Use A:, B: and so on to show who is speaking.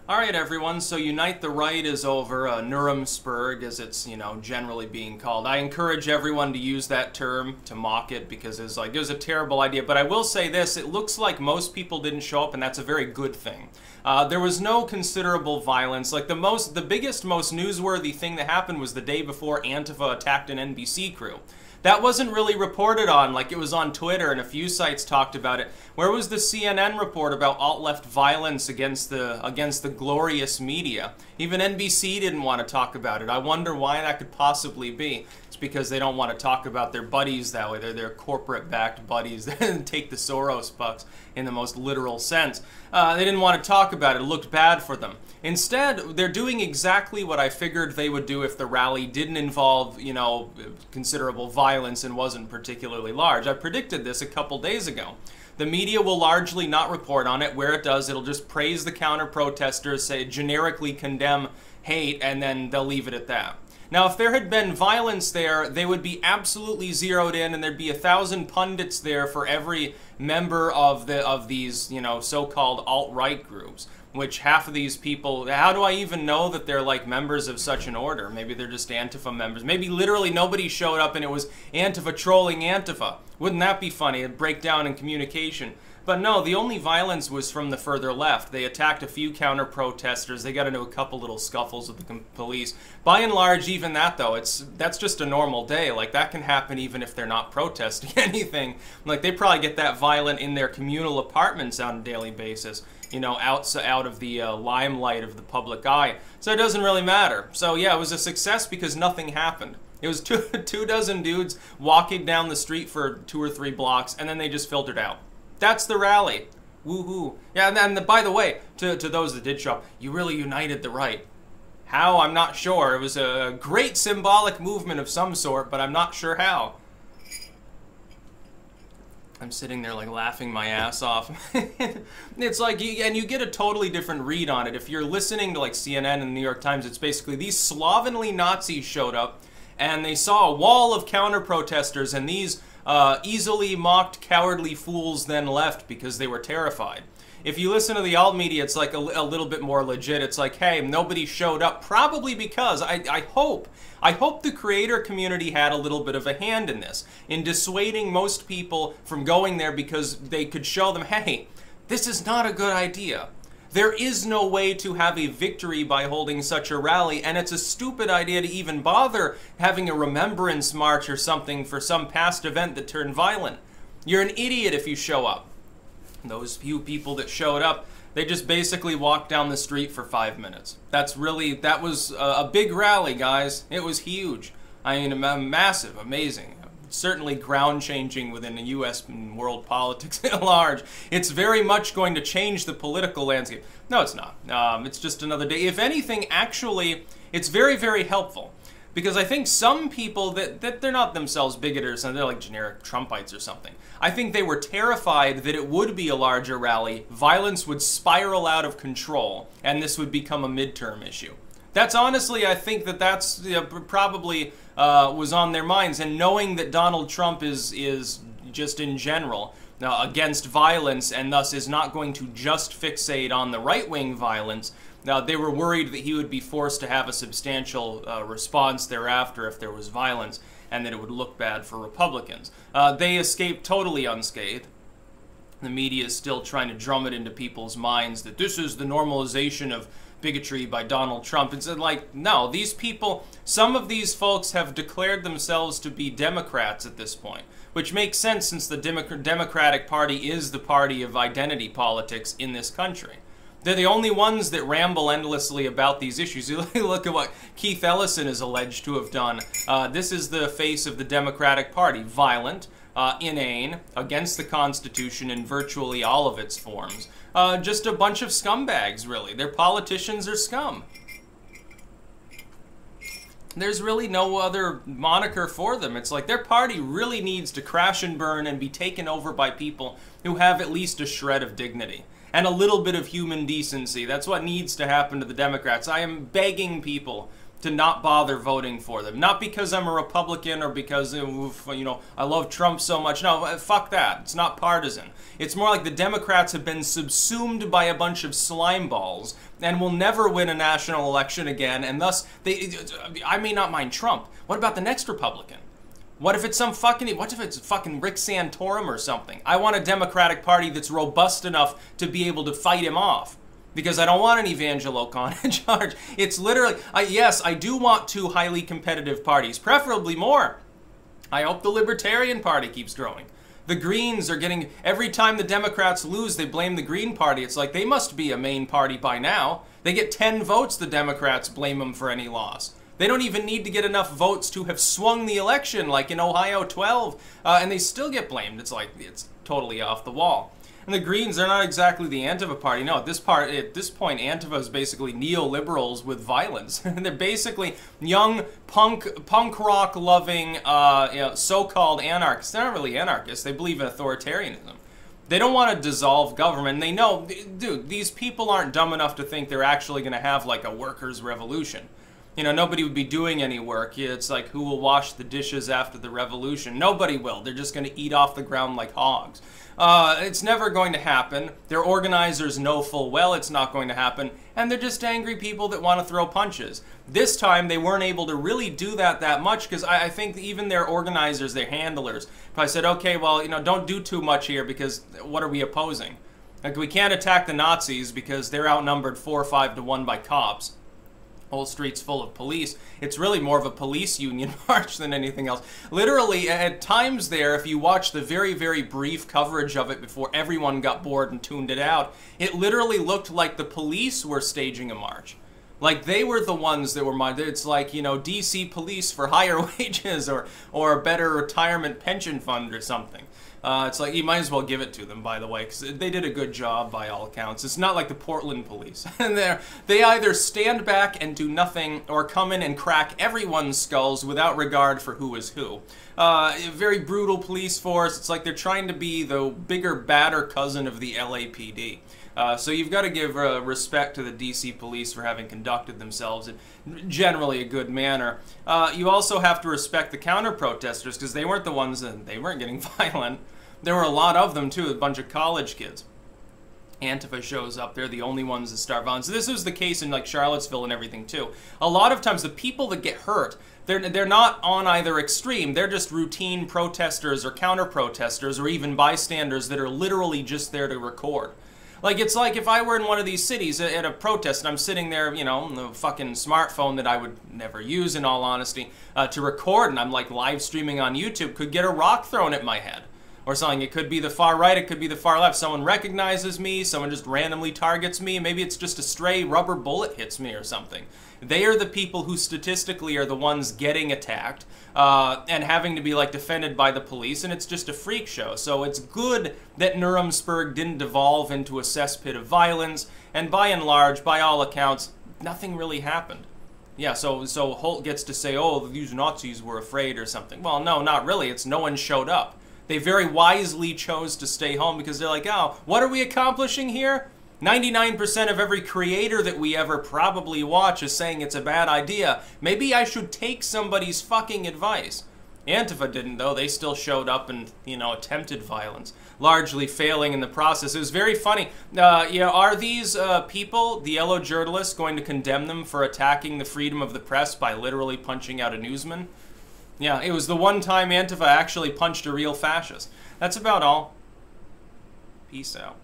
A: Alright everyone, so Unite the Right is over, Nuremberg as it's, generally being called. I encourage everyone to use that term to mock it because it was a terrible idea. But I will say this, it looks like most people didn't show up and that's a very good thing. There was no considerable violence. Like the biggest, most newsworthy thing that happened was the day before Antifa attacked an NBC crew. That wasn't really reported on, like it was on Twitter and a few sites talked about it. Where was the CNN report about alt-left violence against the glorious media? Even NBC didn't want to talk about it. I wonder why that could possibly be. It's because they don't want to talk about their buddies that way. They're their corporate-backed buddies that take the Soros bucks in the most literal sense. They didn't want to talk about it. It looked bad for them. Instead, they're doing exactly what I figured they would do if the rally didn't involve, considerable violence and wasn't particularly large. I predicted this a couple days ago. The media will largely not report on it. Where it does, it'll just praise the counter-protesters, say generically condemn hate, and then they'll leave it at that. Now, if there had been violence there, they would be absolutely zeroed in, and there'd be 1,000 pundits there for every member of these, so-called alt-right groups. Which half of these people, how do I even know that they're like members of such an order? Maybe they're just Antifa members. Maybe literally nobody showed up and it was Antifa trolling Antifa. Wouldn't that be funny? A breakdown in communication. But no, the only violence was from the further left. They attacked a few counter-protesters. They got into a couple little scuffles with the police. By and large, even that though, that's just a normal day. Like that can happen even if they're not protesting anything. Like they probably get that violent in their communal apartments on a daily basis. Out of the limelight of the public eye. So it doesn't really matter. So yeah, it was a success because nothing happened. It was two dozen dudes walking down the street for 2 or 3 blocks, and then they just filtered out. That's the rally. Woohoo. Yeah, and by the way, to those that did show up, you really united the right. How? I'm not sure. It was a great symbolic movement of some sort, but I'm not sure how. I'm sitting there like laughing my ass off. It's like, you get a totally different read on it. If you're listening to like CNN and the New York Times, it's basically these slovenly Nazis showed up and they saw a wall of counter-protesters and these easily mocked cowardly fools then left because they were terrified. If you listen to the alt media, it's like a little bit more legit. It's like, hey, nobody showed up, probably because I hope the creator community had a little bit of a hand in this, in dissuading most people from going there because they could show them, hey, this is not a good idea. There is no way to have a victory by holding such a rally, and it's a stupid idea to even bother having a remembrance march or something for some past event that turned violent. You're an idiot if you show up. Those few people that showed up, they just basically walked down the street for 5 minutes. That was a big rally, guys. It was huge. I mean, massive, amazing. Certainly ground-changing within the U.S. and world politics at large. It's very much going to change the political landscape. No, it's not. It's just another day. If anything, actually, it's very, very helpful. Because I think some people, that they're not themselves bigots, and they're like generic Trumpites or something. I think they were terrified that it would be a larger rally, violence would spiral out of control, and this would become a midterm issue. That's honestly, I think that's probably was on their minds, and knowing that Donald Trump is just in general against violence, and thus is not going to just fixate on the right-wing violence. Now, they were worried that he would be forced to have a substantial response thereafter if there was violence, and that it would look bad for Republicans. They escaped totally unscathed. The media is still trying to drum it into people's minds that this is the normalization of bigotry by Donald Trump. It's like, no, these people, some of these folks have declared themselves to be Democrats at this point, which makes sense since the Democratic Party is the party of identity politics in this country. They're the only ones that ramble endlessly about these issues. You look at what Keith Ellison is alleged to have done. This is the face of the Democratic Party. Violent, inane, against the Constitution in virtually all of its forms. Just a bunch of scumbags, really. Their politicians are scum. There's really no other moniker for them. It's like their party really needs to crash and burn and be taken over by people who have at least a shred of dignity. And a little bit of human decency. That's what needs to happen to the Democrats. I am begging people to not bother voting for them. Not because I'm a Republican or because, I love Trump so much. No, fuck that. It's not partisan. It's more like the Democrats have been subsumed by a bunch of slime balls and will never win a national election again, and thus, I may not mind Trump. What about the next Republican? What if it's what if it's fucking Rick Santorum or something? I want a Democratic Party that's robust enough to be able to fight him off. Because I don't want an Evangelo Khan in charge. It's literally, yes, I do want two highly competitive parties, preferably more. I hope the Libertarian Party keeps growing. The Greens are getting, every time the Democrats lose, they blame the Green Party. It's like, they must be a main party by now. They get 10 votes, the Democrats blame them for any loss. They don't even need to get enough votes to have swung the election, like in Ohio 12, and they still get blamed. It's like, it's totally off the wall. And the Greens, they're not exactly the Antifa party. No, at this point, Antifa is basically neoliberals with violence. They're basically young punk rock loving, so-called anarchists. They're not really anarchists. They believe in authoritarianism. They don't want to dissolve government. They know, dude, these people aren't dumb enough to think they're actually going to have like a workers' revolution. Nobody would be doing any work. It's like, who will wash the dishes after the revolution? Nobody will. They're just going to eat off the ground like hogs. It's never going to happen. Their organizers know full well it's not going to happen, and they're just angry people that want to throw punches. This time, they weren't able to really do that much, because I think even their organizers, their handlers, probably said, okay, well, don't do too much here, because what are we opposing? Like, we can't attack the Nazis because they're outnumbered 4 or 5 to 1 by cops. Whole streets full of police. It's really more of a police union march than anything else. Literally, at times there, if you watch the very, very brief coverage of it before everyone got bored and tuned it out, it literally looked like the police were staging a march. Like, they were the ones that were, it's like, DC police for higher wages or a better retirement pension fund or something. It's like, you might as well give it to them, by the way, because they did a good job by all accounts. It's not like the Portland police. And they either stand back and do nothing or come in and crack everyone's skulls without regard for who is who. Very brutal police force. It's like they're trying to be the bigger, badder cousin of the LAPD. So you've got to give respect to the DC police for having conducted themselves in generally a good manner. You also have to respect the counter-protesters, because they weren't the ones that, they weren't getting violent. There were a lot of them too, a bunch of college kids. Antifa shows up, they're the only ones that start violence. This was the case in like Charlottesville and everything too. A lot of times the people that get hurt, they're not on either extreme. They're just routine protesters or counter-protesters or even bystanders that are literally just there to record. Like, it's like if I were in one of these cities at a protest and I'm sitting there, on the fucking smartphone that I would never use in all honesty, to record, and I'm like live streaming on YouTube, could get a rock thrown at my head. Or something. It could be the far right, it could be the far left. Someone recognizes me, someone just randomly targets me, maybe it's just a stray rubber bullet hits me or something. They are the people who statistically are the ones getting attacked and having to be like defended by the police, and it's just a freak show. So it's good that Nuremberg didn't devolve into a cesspit of violence, and by and large, by all accounts, nothing really happened. Yeah, so Holt gets to say, oh, these Nazis were afraid or something. Well, no, not really. It's no one showed up. They very wisely chose to stay home because they're like, oh, what are we accomplishing here? 99% of every creator that we ever probably watch is saying it's a bad idea. Maybe I should take somebody's fucking advice. Antifa didn't, though. They still showed up and, attempted violence, largely failing in the process. It was very funny. Are these people, the yellow journalists, going to condemn them for attacking the freedom of the press by literally punching out a newsman? Yeah, it was the one time Antifa actually punched a real fascist. That's about all. Peace out.